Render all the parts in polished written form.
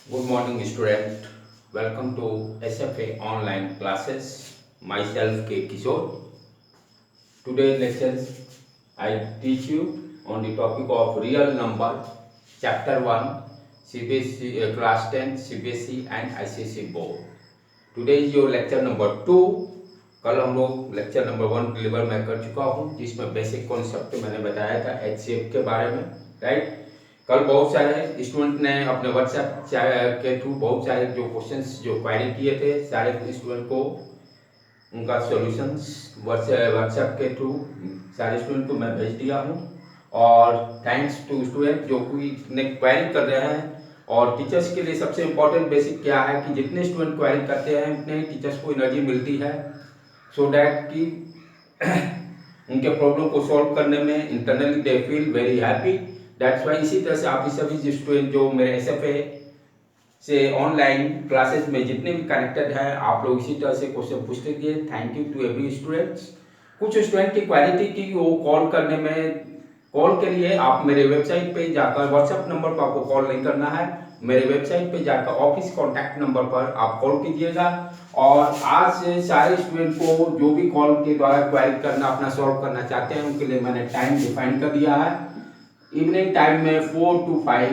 Good morning, student. Welcome to SFA online classes. Myself K. Kishore. Today's lectures I teach you on the topic of real number, chapter 1, CBSE class 10, CBSE and ICSE board. Today is your lecture number 2. कल हम लोग lecture number 1 deliver मैं कर चुका हूँ, जिसमें basic concept मैंने बताया था HCF के बारे में, राइट। कल बहुत सारे स्टूडेंट ने अपने व्हाट्सएप के थ्रू बहुत सारे जो क्वेश्चंस जो क्वेरी किए थे, सारे स्टूडेंट को उनका सॉल्यूशंस व्हाट्सएप के थ्रू सारे स्टूडेंट को मैं भेज दिया हूँ। और थैंक्स टू स्टूडेंट जो कोई ने क्वेरी कर रहे हैं। और टीचर्स के लिए सबसे इम्पोर्टेंट बेसिक क्या है कि जितने स्टूडेंट क्वेरी करते हैं उतने टीचर्स को एनर्जी मिलती है, सो डैट कि उनके प्रॉब्लम को सॉल्व करने में internally they feel very happy. That's why इसी तरह से आप सभी स्टूडेंट जो मेरे एसएफए से ऑनलाइन क्लासेस में जितने भी कनेक्टेड हैं, आप लोग इसी तरह से क्वेश्चन पूछते रहिए। Thank you to every students. कुछ स्टूडेंट की क्वालिटी की वो कॉल करने में, कॉल के लिए आप मेरे वेबसाइट पे जाकर, व्हाट्सएप नंबर पर आपको कॉल नहीं करना है, मेरे वेबसाइट पे जाकर ऑफिस कॉन्टैक्ट नंबर पर आप कॉल कीजिएगा। और आज से सारे स्टूडेंट को जो भी कॉल के द्वारा क्वेरी करना, अपना सॉल्व करना चाहते हैं, उनके लिए मैंने टाइम डिफाइन कर दिया है। इवनिंग टाइम में 4 to 5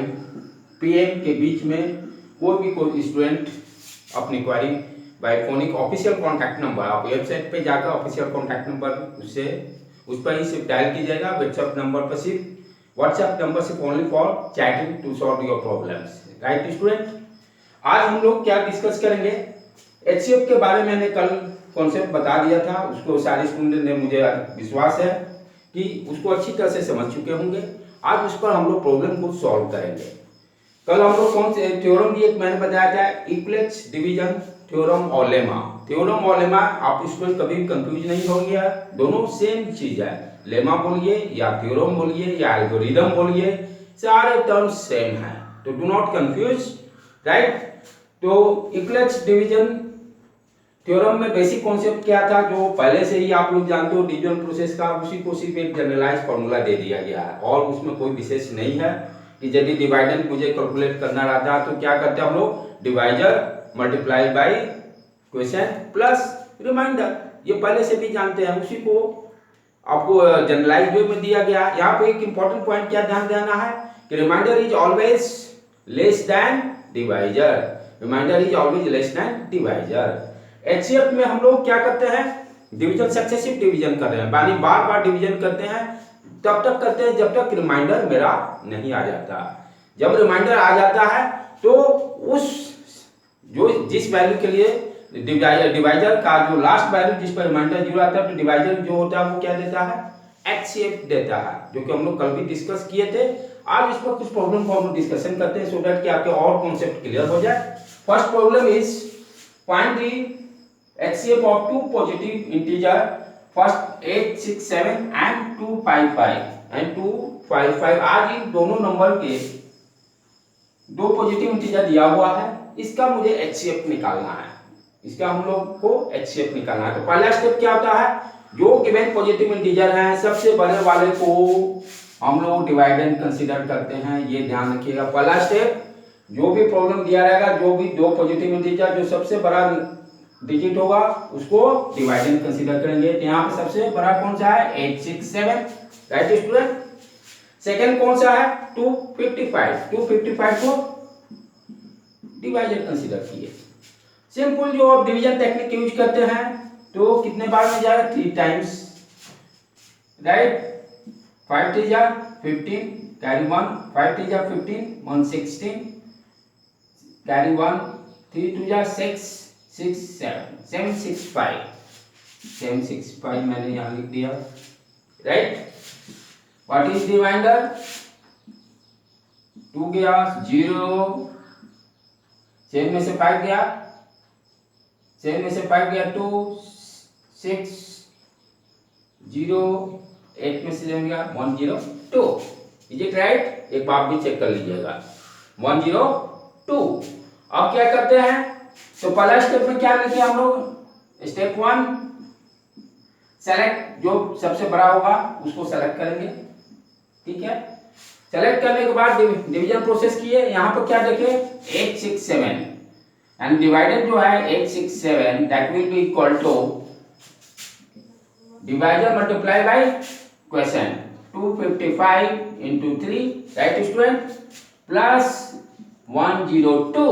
PM के बीच में कोई स्टूडेंट अपनी query by phonic official contact number, आप वेबसाइट पे जाकर ऑफिशियल कॉन्टैक्ट नंबर उससे उस पर ही सिर्फ डायल कीजिएगा। व्हाट्सएप नंबर पर सिर्फ only for chatting to solve your problems, right student. आज हम लोग क्या डिस्कस करेंगे, एचसीएफ के बारे में मैंने कल कॉन्सेप्ट बता दिया था, उसको सारे स्टूडेंट ने, मुझे विश्वास है कि उसको अच्छी तरह से समझ चुके होंगे। आज उस पर हम लोग प्रॉब्लम को सॉल्व करेंगे। कल हम लोग कौन से थ्योरम भी एक मैंने बताया था, इक्विलेट्स डिवीजन थ्योरम और लेमा। थ्योरम और लेमा आप इसमें कभी भी कंफ्यूज नहीं होंगे, दोनों सेम चीज है। लेमा बोलिए या थ्योरम बोलिए या एल्गोरिदम बोलिए, सारे टर्म्स सेम है, तो डू नॉट कंफ्यूज, राइट। तो इक्विलेट्स डिवीजन थ्योरम में बेसिक कॉन्सेप्ट क्या था, जो पहले से ही आप लोग जानते हो डिवीजन प्रोसेस का, उसी को सिर्फ एक जनरलाइज फॉर्मूला दे दिया गया है और उसमें कोई विशेष नहीं है। कि यदि डिवाइडेंड मुझे कैलकुलेट करना रहता है तो क्या करते हैं हम लोग, divisor multiply by question plus reminder, ये पहले से भी जानते हैं, उसी को आपको जनरलाइज वे में दिया गया। यहाँ पे एक इंपॉर्टेंट पॉइंट क्या ध्यान देना है कि reminder is always less than divisor, reminder is always less than divisor. HCF में हम लोग क्या करते हैं, डिवीजन सक्सेसिव डिवीजन कर रहे हैं, यानी बार बार डिवीजन करते हैं, तब तक करते हैं जब तक रिमाइंडर मेरा नहीं आ जाता। जब रिमाइंडर आ जाता है तो उस जो जिस वैल्यू के लिए डिवाइजर का जो लास्ट वैल्यू जिस पर रिमाइंडर 0 आता है, तो डिवाइजर जो होता है वो क्या देता है, एचसीएफ देता है, जो कि हम लोग कल भी डिस्कस किए थे। आज इस पर कुछ प्रॉब्लम को हम लोग डिस्कशन करते हैं, सो दैट कि आपके और कॉन्सेप्ट क्लियर हो जाए। First problem is find the HCF of two positive integer, first 8, 6, 7 and 255 आज इन दोनों नंबर के दो पॉजिटिव इंटीजर दिया हुआ है, इसका मुझे HCF निकालना है, इसका हम लोग को HCF निकालना है। तो पहला स्टेप क्या होता है, जो गिवन पॉजिटिव इंटीजर है सबसे बड़े वाले को हम लोग डिवाइडेंड कंसीडर करते हैं, ये ध्यान रखिएगा। पहला स्टेप, जो भी प्रॉब्लम दिया रहेगा, जो भी दो पॉजिटिव इंटीजर जो सबसे बड़ा डिजिट होगा उसको डिवाइडेंड कंसीडर करेंगे। तो यहाँ पे सबसे बड़ा कौन सा है, 8, 6, 7, राइट स्टूडेंट। सेकंड कौन सा है, 255 को डिवाइडेंड कंसीडर किए। सिंपल जो आप डिवीजन टेक्निक यूज करते हैं, तो कितने बार में जाएगा, 3 टाइम्स, राइट। 5 3 जा 15 कैरी 1, 5 3 जा 15 1 16 कैरी 1, 3 2 जा 6 6 7 765 मैंने यहां लिख दिया, राइट। व्हाट इज रिमाइंडर, 2 गया 0, 7 में से 5 गया, 7 में से 5 गया 2, 6 0, 8 में से 7 गया 1 0 2, इज इट राइट। एक बार भी चेक कर लीजिएगा, 1 0 2। अब क्या करते हैं, तो पहला स्टेप में क्या लिखे हम लोग, स्टेप 1 सेलेक्ट, जो सबसे बड़ा होगा उसको सेलेक्ट करेंगे, ठीक है। सेलेक्ट करने के बाद डिवीजन प्रोसेस किए, यहाँ पर क्या देखे 867 एंड डिवाइडेड जो है 867 that will be equal to divisor multiply by question 255 into 3 right student plus 102।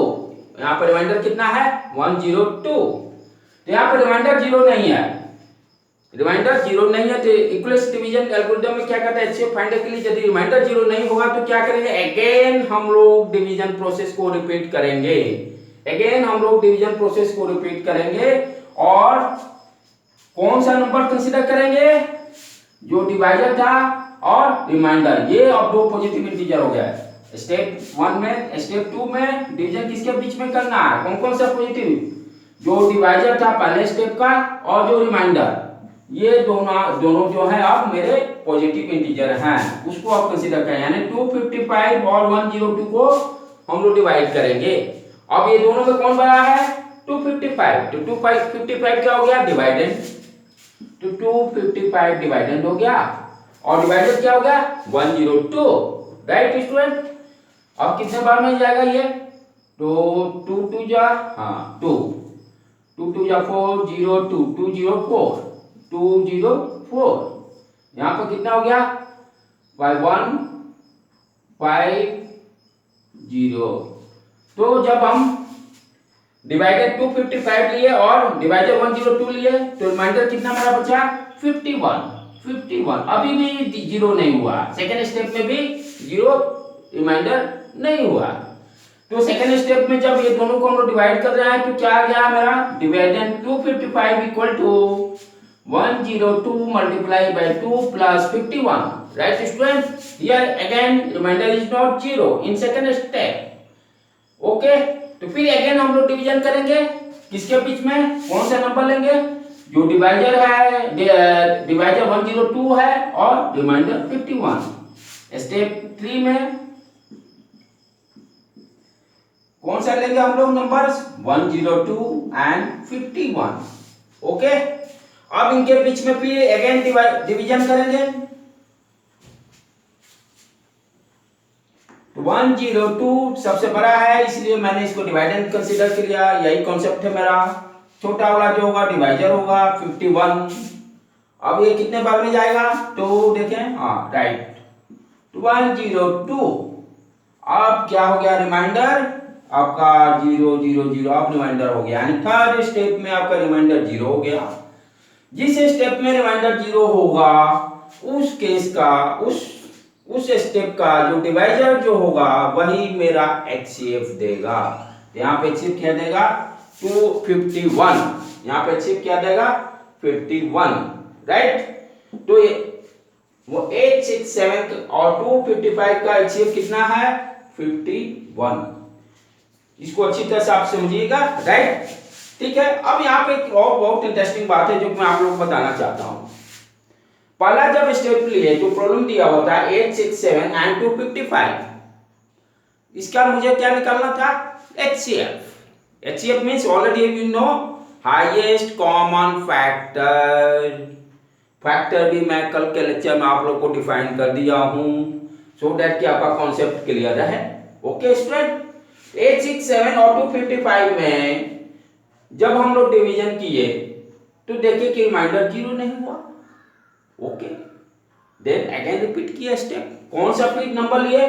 यहाँ पर रिमाइंडर कितना है 102। तो यहाँ पर रिमाइंडर जीरो नहीं है, रिमाइंडर जीरो नहीं है। तो इक्वलेंस डिवीजन एल्गोरिथम में क्या कहता है एचसीएफ फाइंड के लिए यदि रिमाइंडर जीरो नहीं होगा तो क्या करेंगे अगेन हम लोग डिवीजन प्रोसेस को रिपीट करेंगे, अगेन हम लोग डिवीजन प्रोसेस को रिपीट करेंगे और कौन सा नंबर कंसीडर करेंगे जो डिवाइजर था और रिमाइंडर, ये अब दो पॉजिटिव इंटीजर हो गया। स्टेप 1 में स्टेप 2 में डिवीजन किसके बीच में करना है, कौन कौन सा पॉजिटिव, जो डिवाइजर था पहले स्टेप का और जो रिमाइंडर, ये दोनों जो है अब मेरे पॉजिटिव इंटीजर हैं, उसको आप कंसीडर करें। यानी 255 और 102 को हम लोग डिवाइड करेंगे। अब ये दोनों में कौन बड़ा है 255, तो 255 क्या हो गया डिवाइडेंड, तो 255 डिवाइडेंड हो गया और डिवाइडेड क्या हो गया 102 राइट स्टूडेंट। अब कितने बार में जाएगा ये, तो 2 2 जा 2 2 2 जा 4 0 2 204 204, यहाँ पर कितना हो गया 150। तो जब हम डिवाइडेड 255 लिए और डिवाइडर 102 लिए तो रिमाइंडर कितना हमारा बचा 51। अभी भी जीरो नहीं हुआ, सेकेंड स्टेप में भी जीरो रिमाइंडर नहीं हुआ। तो सेकेंड स्टेप में जब ये दोनों को हम लोग डिवाइड कर रहे हैं तो क्या आ गया मेरा dividend 255 equal to 102 multiply by 2 plus 51 right student. Here again reminder is not zero in second step. Okay, तो फिर अगेन हम लोग डिवीजन करेंगे किसके बीच में, कौन सा नंबर लेंगे, जो डिवाइजर है डिवाइजर 102 है और रिमाइंडर 51। स्टेप 3 में कौन सा लेंगे हम लोग नंबर्स 102 एंड 51। ओके, अब इनके बीच में फिर अगेन डिवीजन करेंगे। तो 102 सबसे बड़ा है इसलिए मैंने इसको डिवाइडेंड कंसीडर किया, यही कॉन्सेप्ट है मेरा। छोटा वाला जो होगा डिवाइजर होगा 51। अब ये कितने बार में जाएगा तो देखें राइट 102। अब क्या हो गया रिमाइंडर आपका 000, अब रिमाइंडर हो गया, यानी थर्ड स्टेप में आपका रिमाइंडर 0 हो गया। जिस स्टेप में रिमाइंडर 0 होगा उस केस का उस स्टेप का जो डिवाइजर जो होगा वही मेरा एचसीएफ देगा। यहाँ पे एचसीएफ क्या देगा 251, यहाँ पे एचसीएफ क्या देगा 51 राइट। तो ये वो 867 और 255 का एचसीएफ कितना है 51। इसको अच्छी तरह से आप समझिएगा राइट, ठीक है। अब यहाँ पे एक और बहुत इंटरेस्टिंग बात है जो मैं आप लोगों को बताना चाहता हूँ। पहला जब स्टेप लिए जो प्रॉब्लम दिया होता है 867 एंड 255, इसका मुझे क्या निकालना था HCF. HCF means already you know highest common factor. Factor भी मैं कल के लेक्चर में आप लोग को डिफाइन कर दिया हूं सो दैट कि आपका कॉन्सेप्ट क्लियर रहे। ओके स्टूडेंट, 867 और 255 में जब हम लोग डिवीजन किए तो देखिए कि रिमाइंडर 0 नहीं हुआ। ओके, देन अगेन रिपीट किया स्टेप, कौन सा फिर नंबर लिए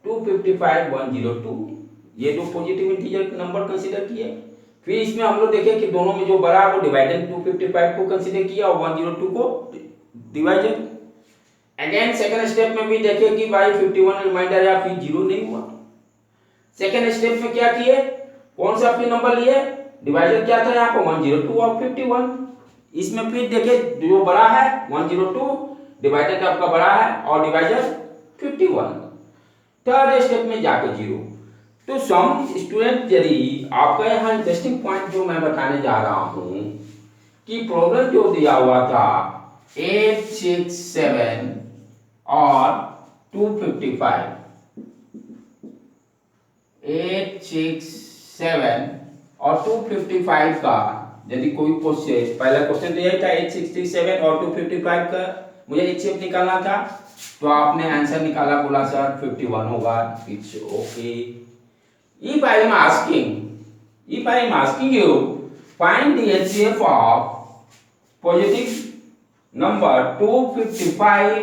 255 102, ये दो पॉजिटिव इंटीजर नंबर कंसीडर किए। फिर इसमें हम लोग देखे कि दोनों में जो बड़ा है वो डिवाइडेंड 255 को कंसीडर किया और 102 को डिवाइडेड। अगेन सेकंड स्टेप में भी देखे कि भाई 51 रिमाइंडर या फिर 0 नहीं हुआ। सेकंड स्टेप में क्या किए, कौन सा फिर नंबर लिए, डिवाइजर क्या था यहाँ पर 102 और 51। इसमें फिर देखे जो बड़ा है 102, डिवाइडेड आपका बड़ा है और डिवाइजर 51। थर्ड स्टेप में जाके 0। तो सम स्टूडेंट यदि आपका यहाँ इंटरेस्टिंग पॉइंट जो मैं बताने जा रहा हूं कि प्रॉब्लम जो दिया हुआ था 867 और 255, 867 और 255 का यदि कोई क्वेश्चन, पहला क्वेश्चन तो यही था 867 और 255 का मुझे एचसीएफ निकालना था। तो आपने आंसर निकाला, बोला सर 51 होगा। It's okay. If I am asking you find the HCF of positive number 255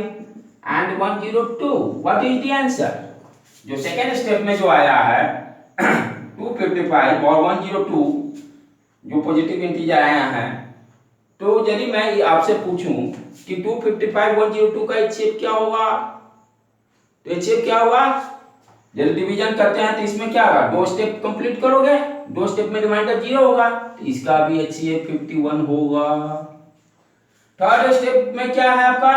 and 102, what is the answer? जो सेकेंड स्टेप में जो आया है 255 और 102 जो पॉजिटिव इंटीजर आया है, तो यदि मैं आपसे पूछूं कि 255 102 का HCF क्या होगा, तो HCF क्या होगा? यदि डिवीजन करते हैं तो इसमें क्या होगा, दो स्टेप कंप्लीट करोगे, दो स्टेप में रिमाइंडर 0 होगा, तो इसका भी HCF 51 होगा। थर्ड स्टेप में क्या है आपका,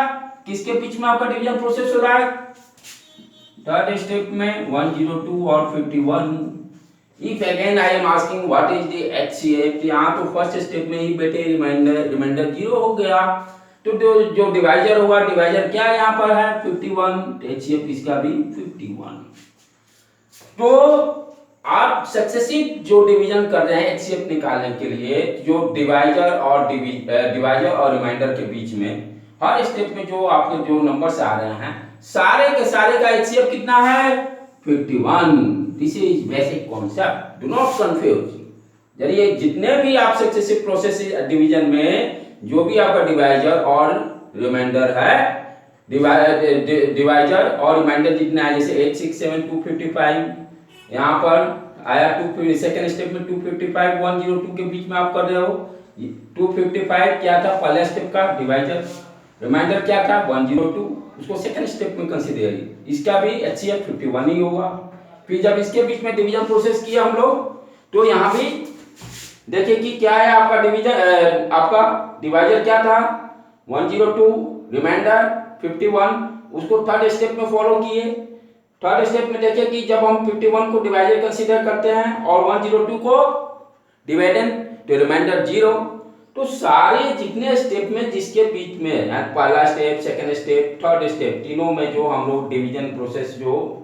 किसके बीच में आपका डिवीजन प्रोसेस हो रहा है? थर्ड स्टेप में 102 और 51। If again I am asking what is the HCF, यहाँ तो फर्स्ट स्टेप में ही बेटे रिमाइंडर 0 हो गया, तो जो डिवाइजर होगा, डिवाइजर क्या यहाँ पर है 51, तो HCF इसका भी 51। तो आप सक्सेसिव जो डिवीजन कर रहे हैं HCF निकालने के लिए, जो डिवाइजर और रिमाइंडर के बीच में हर स्टेप में जो आपके जो नंबर्स आ रहे हैं, सारे के सारे का HCF कितना है 51। This is basic concept, do not confuse. यदि जितने भी आप सक्सेसिव प्रोसेस डिवीजन में जो भी आपका डिवाइजर और रिमाइंडर है, डिवाइजर और रिमाइंडर जितने आए, जैसे 8 6 7 255 यहाँ पर आया, सेकेंड स्टेप में 255 102 के बीच में आप कर रहे हो। 255 क्या था पहले स्टेप का डिवाइजर, रिमाइंडर क्या था 102, उसको सेकेंड स्टेप में कंसीडर, इसका भी HCF 51 ही होगा। फिर जब इसके बीच में डिवीजन प्रोसेस किया हम लोग, तो यहाँ भी देखिए कि क्या है आपका डिवीजन, आपका डिवाइजर क्या था 102, रिमाइंडर 51, उसको थर्ड स्टेप में फॉलो किए। थर्ड स्टेप में देखिए कि जब हम 51 को डिवाइजर कंसीडर करते हैं और 102 को डिवाइडेंड, तो रिमाइंडर 0। तो सारे जितने स्टेप में जिसके बीच में पहला step, second step, third step, तीनों में जो हम लोग डिवीजन प्रोसेस जो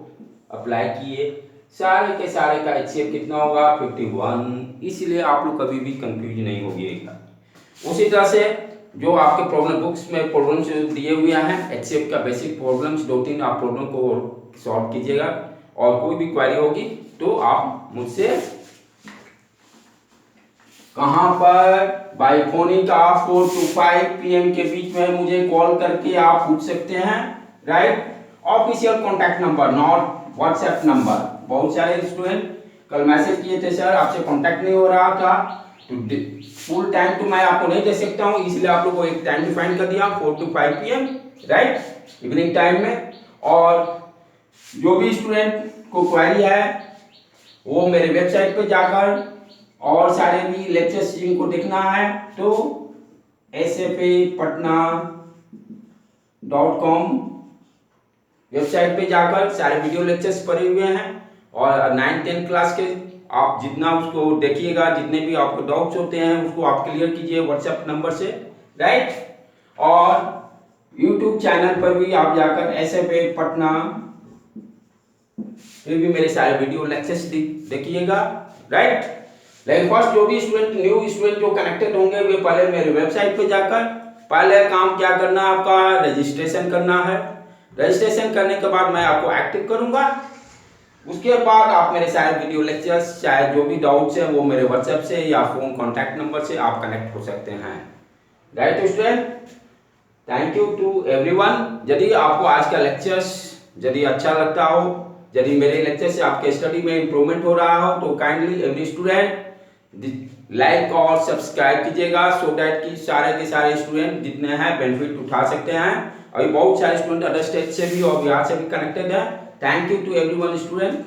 अप्लाई किए, सारे के सारे का HCF कितना होगा 51। इसलिए आप लोग कभी भी कंफ्यूज नहीं होइएगा। उसी तरह से जो आपके प्रॉब्लम बुक्स में प्रॉब्लम्स दिए हुए हैं HCF का बेसिक प्रॉब्लम्स, 2-3 आप प्रॉब्लम को सॉल्व कीजिएगा, और कोई भी क्वेरी होगी तो आप मुझसे कहां पर बाय फोनिक आप 4 to 5 PM के बीच में मुझे कॉल करके आप पूछ सकते हैं, right. Official contact number, not WhatsApp number. बहुत सारे स्टूडेंट कल मैसेज किए थे सर आपसे कॉन्टैक्ट नहीं हो रहा था, तो फुल टाइम तो मैं आपको नहीं दे सकता हूं, इसलिए आप लोगों को एक टाइम डिफाइन कर दिया 4 to 5 PM, right, evening time में। और जो भी स्टूडेंट को क्वेरी है वो मेरे वेबसाइट पे जाकर, और सारे भी लेक्चर्स जिनको देखना है तो sfapatna.com वेबसाइट पे जाकर सारे वीडियो लेक्चर्स पड़े हुए हैं, और 9-10 क्लास के आप जितना उसको देखिएगा, जितने भी आपको डाउट्स होते हैं उसको आप क्लियर कीजिए व्हाट्सएप नंबर से, राइट। और यूट्यूब चैनल पर भी आप जाकर SFA पटना फिर भी मेरे सारे वीडियो लेक्चर्स देखिएगा, राइट। लेकिन फर्स्ट जो भी स्टूडेंट, न्यू स्टूडेंट जो कनेक्टेड होंगे, वे पहले मेरे वेबसाइट पे जाकर पहले काम क्या करना है, आपका रजिस्ट्रेशन करना है। रजिस्ट्रेशन करने के बाद मैं आपको एक्टिव करूंगा, उसके बाद आप मेरे सारे वीडियो लेक्चर्स, चाहे जो भी डाउट्स है वो मेरे व्हाट्सएप से या फोन कॉन्टैक्ट नंबर से आप कनेक्ट हो सकते हैं, right student. Thank you to everyone. यदि आपको आज का लेक्चर्स यदि अच्छा लगता हो, यदि मेरे लेक्चर से आपके स्टडी में इंप्रूवमेंट हो रहा हो, तो काइंडली एवरी स्टूडेंट लाइक और सब्सक्राइब कीजिएगा, सो दैट कि सारे के सारे स्टूडेंट जितने हैं बेनिफिट उठा सकते हैं। अभी बहुत सारे स्टूडेंट अदर स्टेट से भी और बिहार से भी कनेक्टेड है। Thank you to everyone student.